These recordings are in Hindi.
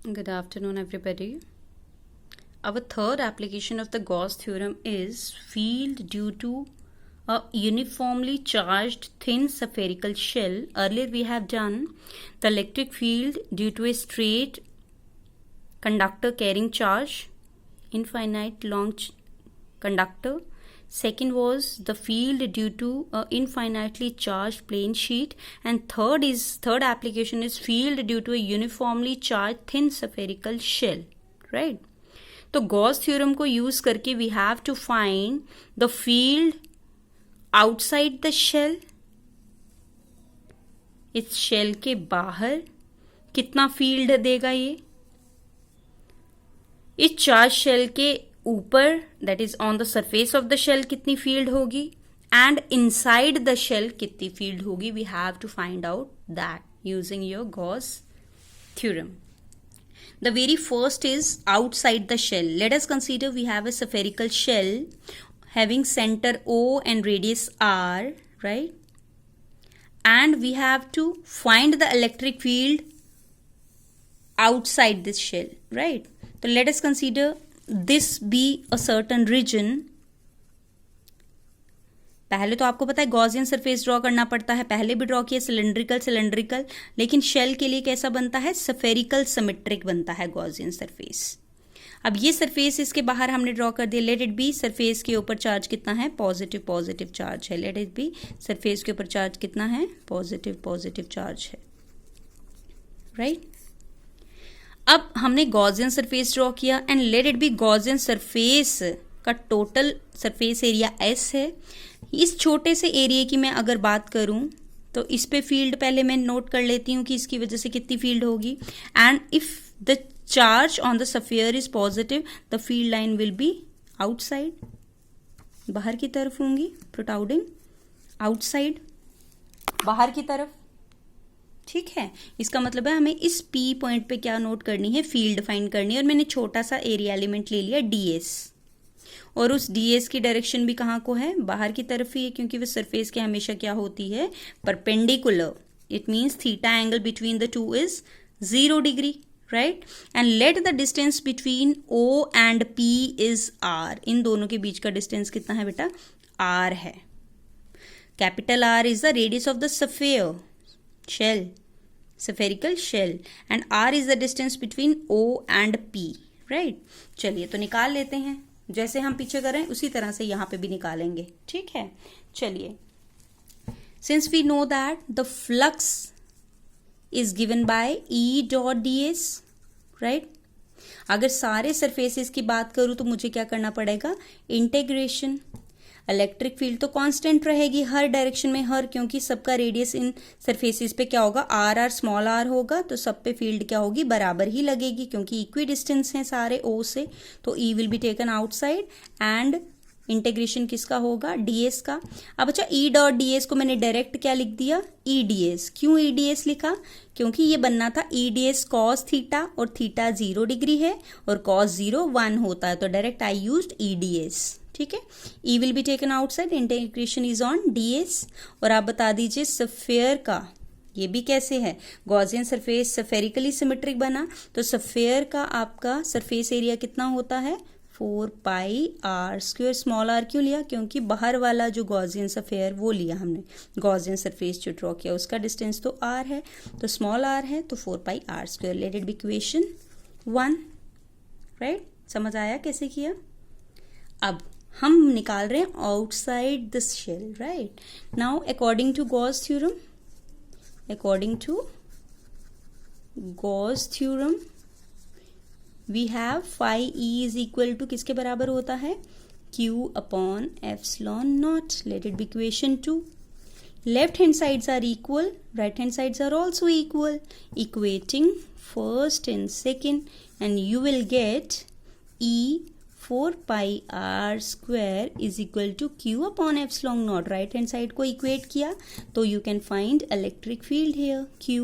Good afternoon, everybody. Our third application of the Gauss theorem is field due to a uniformly charged thin spherical shell. Earlier we have done the electric field due to a straight conductor carrying charge, infinite long conductor. Second was the field due to a infinitely charged plane sheet, and third application is field due to a uniformly charged thin spherical shell, right? तो गॉस थ्योरम को यूज करके we have to find the field outside the shell. इस शेल के बाहर कितना फील्ड देगा ये. इस चार्ज शेल के ऊपर that is on the surface of the shell कितनी फील्ड होगी एंड इनसाइड द शेल कितनी फील्ड होगी. We have to find out that using your Gauss theorem. The very first is outside the shell. Let us consider we have a spherical shell having center O and radius R, right? And we have to find the electric field outside this shell, right? So let us consider this be a certain region. पहले तो आपको पता है गॉसियन सरफेस ड्रॉ करना पड़ता है. पहले भी ड्रॉ किया सिलेंड्रिकल, लेकिन शेल के लिए कैसा बनता है, स्फेरिकल सिमेट्रिक बनता है गॉसियन सरफेस. अब ये सरफेस इसके बाहर हमने ड्रॉ कर दिया. लेट इट बी सरफेस के ऊपर चार्ज कितना है, पॉजिटिव चार्ज है. लेट इट बी सरफेस के ऊपर चार्ज कितना है, पॉजिटिव चार्ज है, राइट? अब हमने गॉसियन सरफेस ड्रॉ किया and let it B Gaussian surface का टोटल सरफेस एरिया S है. इस छोटे से एरिया की मैं अगर बात करूं तो इस पे फील्ड पहले मैं नोट कर लेती हूं कि इसकी वजह से कितनी फील्ड होगी. And if the charge on the sphere is positive the field line will be outside, बाहर की तरफ होंगी, प्रोटाउडिंग आउटसाइड, बाहर की तरफ. ठीक है, इसका मतलब है हमें इस P पॉइंट पे क्या नोट करनी है, फील्ड फाइंड करनी है. और मैंने छोटा सा एरिया एलिमेंट ले लिया ds, और उस ds की डायरेक्शन भी कहाँ को है, बाहर की तरफ ही है, क्योंकि वो सरफेस के हमेशा क्या होती है, perpendicular. It means theta angle between the two is 0 degree, right? And let the distance between O and P is R. इन दोनों के बीच का डिस्टेंस कितना है बेटा, R है. Capital R is the radius of the sphere shell, spherical shell, and R is the distance between O and P, right? चलिए तो निकाल लेते हैं. जैसे हम पीछे कर रहे हैं उसी तरह से यहाँ पे भी निकालेंगे. ठीक है, चलिए. Since we know that the flux is given by E dot ds, right? अगर सारे सरफेसेस की बात करूँ तो मुझे क्या करना पड़ेगा, इंटेग्रेशन. इलेक्ट्रिक फील्ड तो कांस्टेंट रहेगी हर डायरेक्शन में, हर, क्योंकि सबका रेडियस इन सरफेसेस पे क्या होगा, आर स्मॉल r होगा, तो सब पे फील्ड क्या होगी, बराबर ही लगेगी, क्योंकि इक्वी डिस्टेंस है सारे O से. तो E will be taken outside and integration किसका होगा, ds का. अब अच्छा, E डॉट ds को मैंने डायरेक्ट क्या लिख दिया, EDS. क्यों EDS लिखा, क्योंकि ये बनना था EDS cos थीटा, और थीटा 0 डिग्री है और cos 0 1 होता है, तो डायरेक्ट आई यूज्ड EDS. ठीक है, E will be taken outside, integration is on ds. और आप बता दीजिए स्फीयर का, ये भी कैसे है, गॉसियन सरफेस स्फेरिकली सिमेट्रिक बना, तो स्फीयर का आपका सरफेस एरिया कितना होता है, 4πr². स्मॉल r क्यों लिया, क्योंकि बाहर वाला जो गॉसियन स्फीयर वो लिया हमने, गॉसियन सरफेस जो ड्रॉ किया उसका डिस्टेंस तो r है, तो स्मॉल r है, तो 4πr². Let it be equation 1, right? समझ आया कैसे किया. अब हम निकाल रहे हैं outside this shell, right? Now according to Gauss theorem, we have phi E is equal to किसके बराबर होता है, Q upon epsilon not. Let it be equation 2. Left hand sides are equal, right hand sides are also equal. Equating first and second and you will get E 4πr² is equal to Q upon epsilon not. Right hand side को इक्वेट किया तो you can find electric field here Q,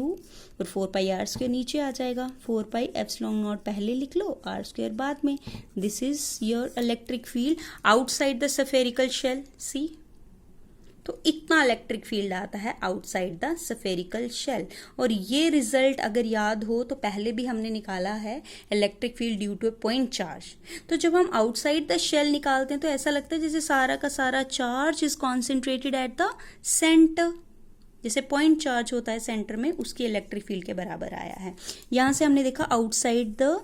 और 4πr² नीचे आ जाएगा. 4π एप्सिलॉन नॉट पहले लिख लो, r² बाद में. This is your electric field outside the spherical shell. See तो इतना इलेक्ट्रिक फील्ड आता है आउटसाइड द स्फेरिकल शेल। और ये रिजल्ट अगर याद हो तो पहले भी हमने निकाला है, electric field due to a point charge. तो जब हम आउटसाइड द शेल निकालते हैं तो ऐसा लगता है जैसे सारा का सारा charge is concentrated at the centre, जैसे पॉइंट चार्ज होता है सेंटर में, उसकी इलेक्ट्रिक फील्ड के बराबर आया है। यहां से हमने देखा outside the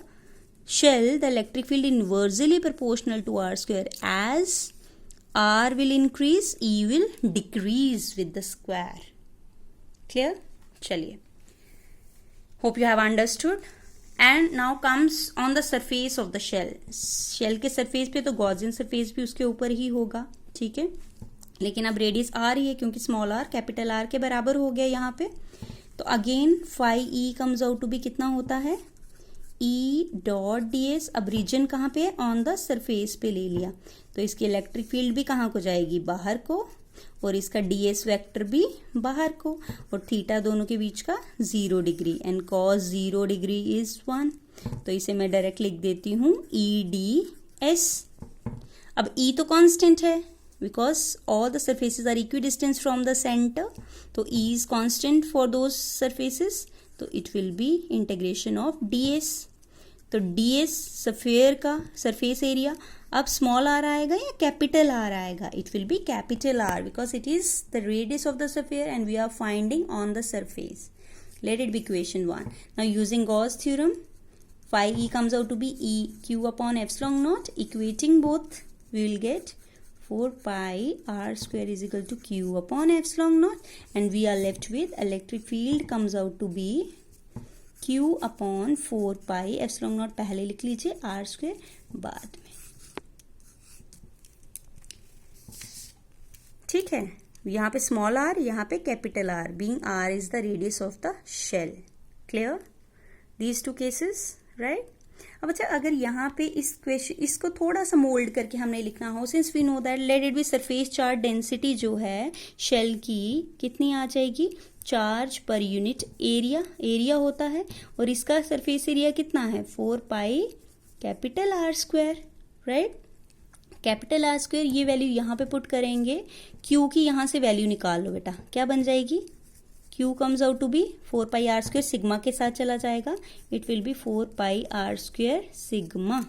shell the electric field inversely proportional to R square, as R will increase, E will decrease with the square. Clear? चलिए, hope you have understood. And now comes on the surface of the shell. Shell के surface पे तो Gaussian surface भी उसके ऊपर ही होगा, ठीक है, लेकिन अब रेडियस r ही है क्योंकि स्मॉल r कैपिटल R के बराबर हो गया यहाँ पे। तो again phi E comes out to be कितना होता है, E डॉट ds। अब रीजन कहाँ पे है, ऑन द सरफेस पे ले लिया, तो इसकी इलेक्ट्रिक फील्ड भी कहाँ को जाएगी, बाहर को, और इसका ds वेक्टर भी बाहर को, और थीटा दोनों के बीच का 0 degree, and cos 0 degree is 1। तो इसे मैं डायरेक्ट लिख देती हूँ EDS। अब E तो कांस्टेंट है because all the surfaces are equidistance from the centre, तो E is constant for those surfaces, तो it will be integration of ds। तो ds स्फीयर का सरफेस एरिया, अब स्मॉल r आएगा या कैपिटल R आएगा, it will be capital R because it is the radius of the sphere and we are finding on the surface. Let it be equation 1। Now using Gauss theorem, phi E comes out to be EQ upon epsilon naught, equating both we will get 4 pi r square is equal to Q upon epsilon naught, and we are left with electric field comes out to be Q upon 4 pi epsilon naught पहले लिख लीजिए, r square बाद में, ठीक है। यहाँ पे स्मॉल r, यहाँ पे capital R, being r is the radius of the shell. Clear? These two cases, right? अब अच्छा, अगर यहाँ पे इस क्वेश्चन इसको थोड़ा सा मोल्ड करके हमने लिखना हो, since we know that let it be surface charge density जो है शेल की कितनी आ जाएगी, charge per unit area, area होता है, और इसका सरफेस एरिया कितना है 4 pi capital R square, right. Capital R square, ये वैल्यू यहाँ पे पुट करेंगे, Q की यहाँ से वैल्यू निकाल लो बेटा, क्या बन जाएगी, Q comes out to be 4 pi R square, sigma के साथ चला जाएगा, it will be 4 pi R square sigma.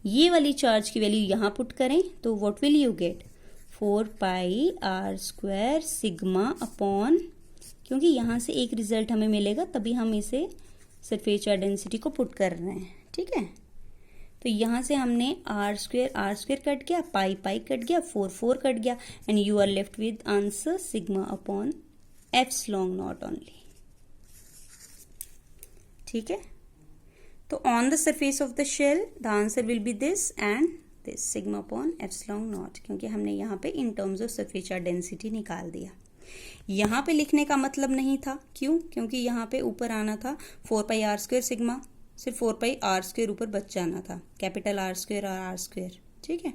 ये वाली चार्ज की वैल्यू यहाँ पुट करें तो what will you get, 4 pi R square sigma upon, क्योंकि यहाँ से एक रिजल्ट हमें मिलेगा तभी हम इसे सरफेस चार्ज डेंसिटी को पुट कर रहे हैं, ठीक है। तो यहाँ से हमने R स्क्वायर कट गया, पाई कट गया, 4 कट गया, and you are left with answer sigma upon epsilon not only, ठीक है। तो on the surface of the shell the answer will be this and this, sigma upon epsilon not, क्योंकि हमने यहाँ पे in terms of surface charge density निकाल दिया। यहाँ पे लिखने का मतलब नहीं था, क्यों, क्योंकि यहाँ पे ऊपर आना था 4 पाई R स्क्वायर सिग्मा, सिर्फ 4 पाई R स्क्वायर ऊपर बच जाना था, कैपिटल R स्क्वायर और R स्क्वायर, ठीक है।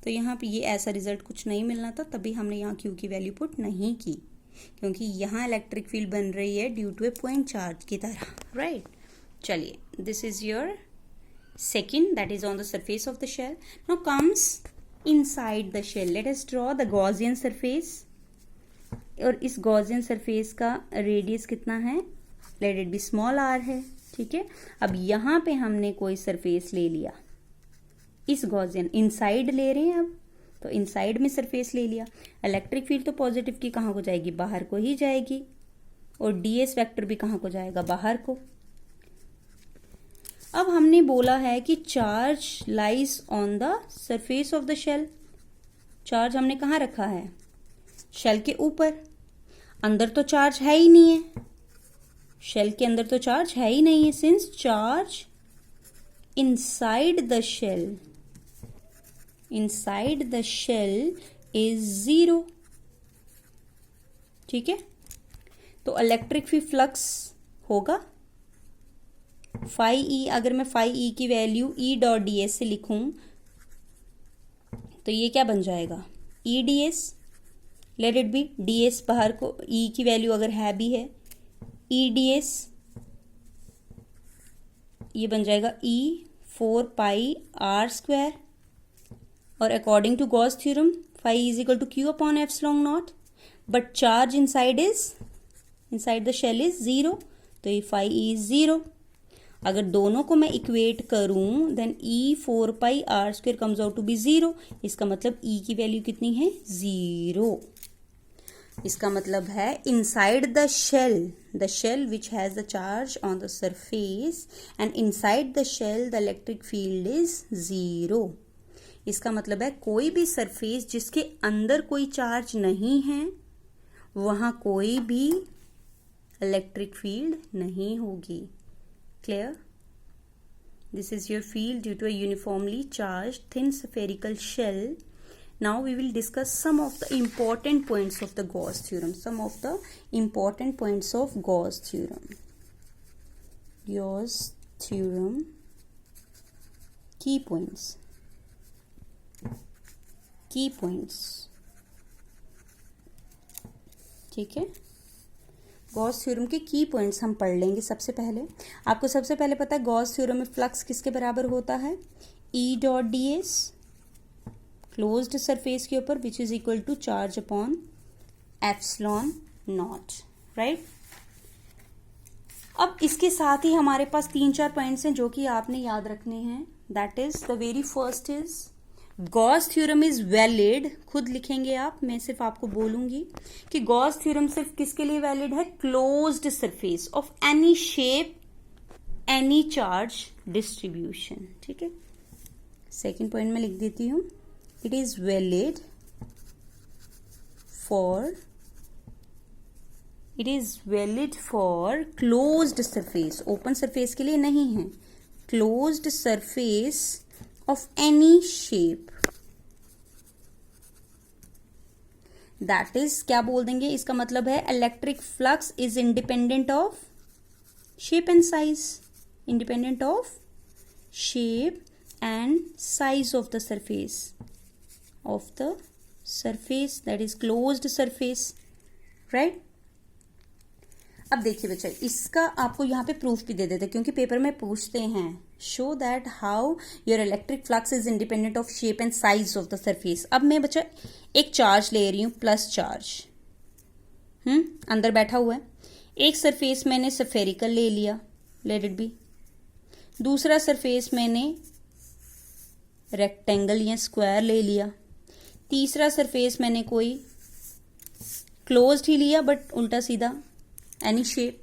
तो यहाँ पे ये ऐसा रिजल्ट कुछ नहीं मिलना था, तभी हमने यहाँ Q की वैल्यू पुट नहीं की, क्योंकि यहाँ इलेक्ट्रिक फील्ड बन रही है due to a point charge की तरह, राइट। चलिए, this is your second, that is on the surface of the shell. Now comes inside the shell, let us draw the Gaussian surface, और इस गॉसियन सरफेस का रेडियस कितना है, let it be small r है, ठीक है। अब यहाँ पे हमने कोई सरफेस ले लिया, इस गॉसियन इनसाइड ले रहे हैं, अब तो इनसाइड में सरफेस ले लिया, इलेक्ट्रिक फील्ड तो पॉजिटिव की कहाँ को जाएगी, बाहर को ही जाएगी, और ds वेक्टर भी कहाँ को जाएगा, बाहर को। अब हमने बोला है कि charge lies on the surface of the shell, charge हमने कहाँ रखा है, शेल के ऊपर, अंदर तो चार्ज है ही नहीं है, शेल के अंदर तो चार्ज है ही नहीं है, since charge inside the shell is 0, ठीक है। तो इलेक्ट्रिक फील्ड फ्लक्स होगा फाई E, अगर मैं फाई E की वैल्यू E डॉट ds से लिखूं तो ये क्या बन जाएगा, E ds, late it B ds बाहर को, E की वैल्यू अगर है भी है, E ds, ये बन जाएगा E 4 पाई R स्क्वायर, और according to Gauss theorem phi is equal to Q upon epsilon not, but charge inside the shell is 0, तो ये phi इज 0। अगर दोनों को मैं इक्वेट करूं then E4πr² comes out to be 0। इसका मतलब E की वैल्यू कितनी है? 0। इसका मतलब है inside the shell which has the charge on the surface and inside the shell the electric field is 0। इसका मतलब है कोई भी सरफेस जिसके अंदर कोई चार्ज नहीं है वहां कोई भी इलेक्ट्रिक फील्ड नहीं होगी। Clear? This is your field due to a uniformly charged thin spherical shell. Now we will discuss some of the important points of the Gauss theorem. Some of the important points of Gauss theorem. Gauss theorem key points. Key points. ठीक है, गॉस थ्योरम के की पॉइंट्स हम पढ़ लेंगे। सबसे पहले आपको सबसे पहले पता है गॉस थ्योरम में फ्लक्स किसके बराबर होता है? E dot d s closed surface के ऊपर which is equal to charge upon epsilon not, right. अब इसके साथ ही हमारे पास 3-4 पॉइंट्स हैं जो कि आपने याद रखने हैं। That is the very first is Gauss theorem is valid. खुद लिखेंगे आप, मैं सिर्फ आपको बोलूंगी कि गॉस थ्योरम सिर्फ किसके लिए वैलिड है? Closed surface of any shape any charge distribution. ठीक है, सेकेंड पॉइंट में लिख देती हूं, it is valid for closed surface. Open surface के लिए नहीं है, closed surface of any shape. That is क्या बोल देंगे? इसका मतलब है electric flux is independent of shape and size, independent of shape and size of the surface that is closed surface, right. अब देखिए बच्चा, इसका आपको यहाँ पे प्रूफ भी दे देते क्योंकि पेपर में पूछते हैं, show that how your electric flux is independent of shape and size of the surface. अब मैं बच्चा एक चार्ज ले रही हूं, प्लस चार्ज अंदर बैठा हुआ है। एक सरफेस मैंने स्फेरिकल ले लिया, लेट इट बी। दूसरा सरफेस मैंने रेक्टेंगल या स्क्वायर ले लिया। तीसरा सरफेस मैंने कोई क्लोज्ड ही लिया बट उल्टा सीधा, एनी शेप।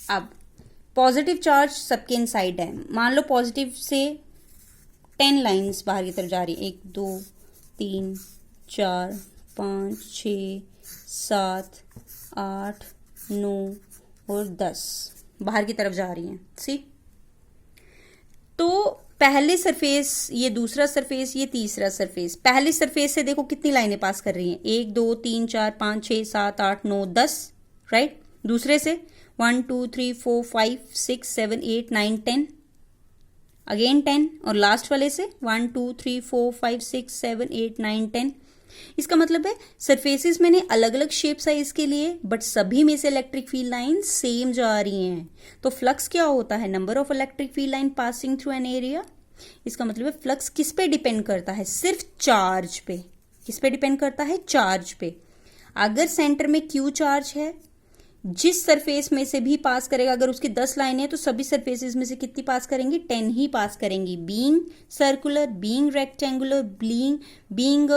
अब पॉजिटिव चार्ज सबके इनसाइड है। मान लो पॉजिटिव से 10 लाइंस बाहर की तरफ जा रही है, 1 2 3 4 5 6 7 8 9 और 10 बाहर की तरफ जा रही हैं। सी, तो पहले सरफेस, ये दूसरा सरफेस, ये तीसरा सरफेस। पहले सरफेस से देखो कितनी लाइनें पास कर रही हैं, 1 2 3 4 5 6 7 8 9 10, राइट। दूसरे से 1 2 3 4 5 6 7 8 9 10, अगेन 10, और लास्ट वाले से 1 2 3 4 5 6 7 8 9 10। इसका मतलब है सरफेसेस मैंने अलग अलग शेप साइज के लिए, बट सभी में से इलेक्ट्रिक फील्ड लाइन सेम जा रही हैं। तो फ्लक्स क्या होता है? Number of electric field line passing through an area. इसका मतलब है फ्लक्स किस पे डिपेंड करता है? सिर्फ चार्ज पे। किस पे डिपेंड करता है? चार्ज पे। अगर सेंटर में क्यू चार्ज है, जिस सरफेस में से भी पास करेगा, अगर उसकी 10 लाइनें हैं तो सभी सरफेसेस में से कितनी पास करेंगी? 10 ही पास करेंगी। Being circular, being rectangular, being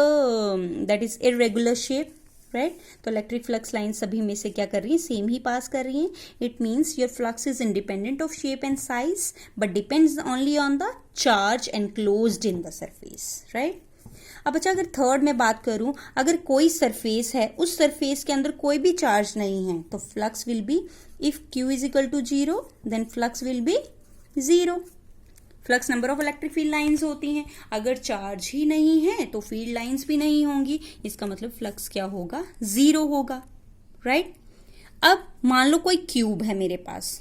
that is irregular shape, right. तो इलेक्ट्रिक फ्लक्स लाइन सभी में से क्या कर रही है? सेम ही पास कर रही है। It means your flux is independent of shape and size but depends only on the charge and closed in the surface, right. अब अच्छा, अगर थर्ड में बात करूं, अगर कोई सरफेस है, उस सरफेस के अंदर कोई भी चार्ज नहीं है, तो flux will be, if Q is equal to 0 then flux will be 0। Flux number of electric field lines होती हैं। अगर चार्ज ही नहीं है तो फील्ड लाइंस भी नहीं होंगी। इसका मतलब फ्लक्स क्या होगा? 0 होगा, राइट। अब मान लो कोई क्यूब है मेरे पास,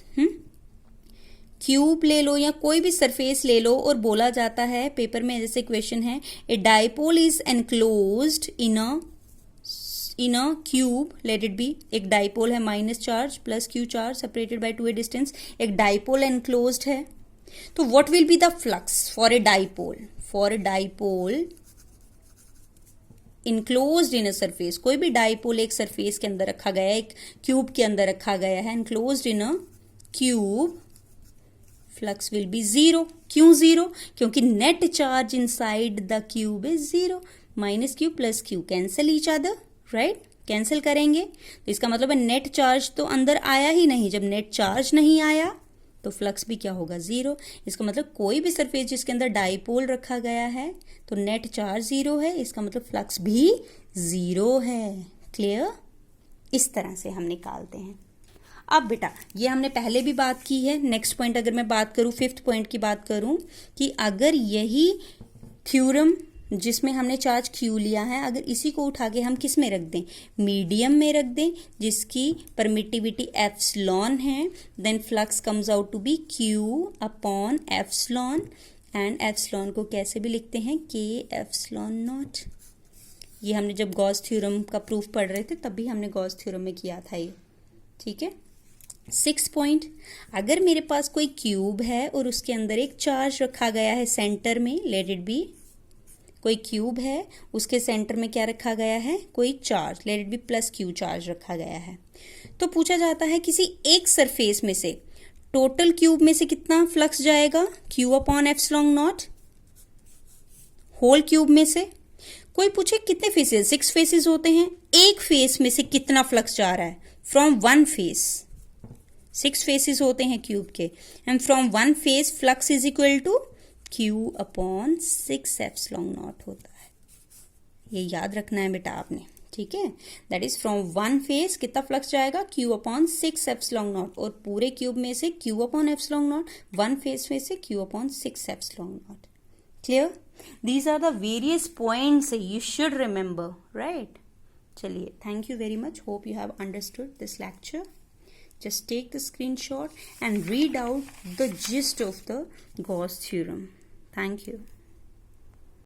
क्यूब ले लो या कोई भी सरफेस ले लो, और बोला जाता है पेपर में, जैसे क्वेश्चन है, a dipole is enclosed in a cube, late it B. एक डाइपोल है, minus charge plus Q charge separated by 2a distance. एक डाइपोल एनक्लोज्ड है, तो what will be the flux for a dipole? For a dipole enclosed in a surface, कोई भी डाइपोल एक सरफेस के अंदर रखा गया है, एक क्यूब के अंदर रखा गया है, enclosed in a cube, flux will B zero. क्यों जीरो? क्योंकि net charge inside the cube is zero. Minus Q plus Q cancel each other, right? Cancel करेंगे तो इसका मतलब है नेट चार्ज तो अंदर आया ही नहीं. जब नेट चार्ज नहीं आया तो फ्लक्स भी क्या होगा? जीरो. इसका मतलब कोई भी सरफेस जिसके अंदर डाइपोल रखा गया है तो नेट चार्ज जीरो है, इसका मतलब फ्लक्स भी जीरो है. क्लियर? इस तरह से हम निकालते हैं. अब बेटा ये हमने पहले भी बात की है. नेक्स्ट पॉइंट अगर मैं बात करूं, फिफ्थ पॉइंट की बात करूं कि अगर यही थ्योरम जिसमें हमने चार्ज क्यू लिया है, अगर इसी को उठा के हम किस में रख दें? मीडियम में रख दें जिसकी परमिटिविटी एप्सिलॉन है, then flux comes out to be Q upon epsilon. And epsilon को कैसे भी लिखते हैं? के एप्सिलॉन नॉट. ये हमने जब गॉस थ्योरम का प्रूफ पढ़ रहे थे तब भी हमने गॉस थ्योरम में किया था ये. ठीक है. 6 पॉइंट, अगर मेरे पास कोई क्यूब है और उसके अंदर एक चार्ज रखा गया है सेंटर में, लेट इट बी, कोई क्यूब है उसके सेंटर में क्या रखा गया है? कोई charge, late it B plus Q charge रखा गया है. तो पूछा जाता है किसी एक सरफेस में से टोटल क्यूब में से कितना फ्लक्स जाएगा? Q upon epsilon not. Whole cube में से कोई पूछे कितने फेसेस? 6 फेसेस होते हैं. एक फेस में से कितना फ्लक्स जा रहा है? From one face. 6 फेसेस होते हैं क्यूब के, and from one face flux is equal to Q upon 6 epsilon not होता है. ये याद रखना है बेटा आपने. ठीक है. That is from one face कितना फ्लक्स जाएगा? Q upon 6 epsilon not. और पूरे क्यूब में से Q upon epsilon not, one face में से Q upon 6 epsilon not. Clear? These are the various points you should remember, right? चलिए, thank you very much. Hope you have understood this lecture. Just take the screenshot and read out the gist of the Gauss theorem. Thank you.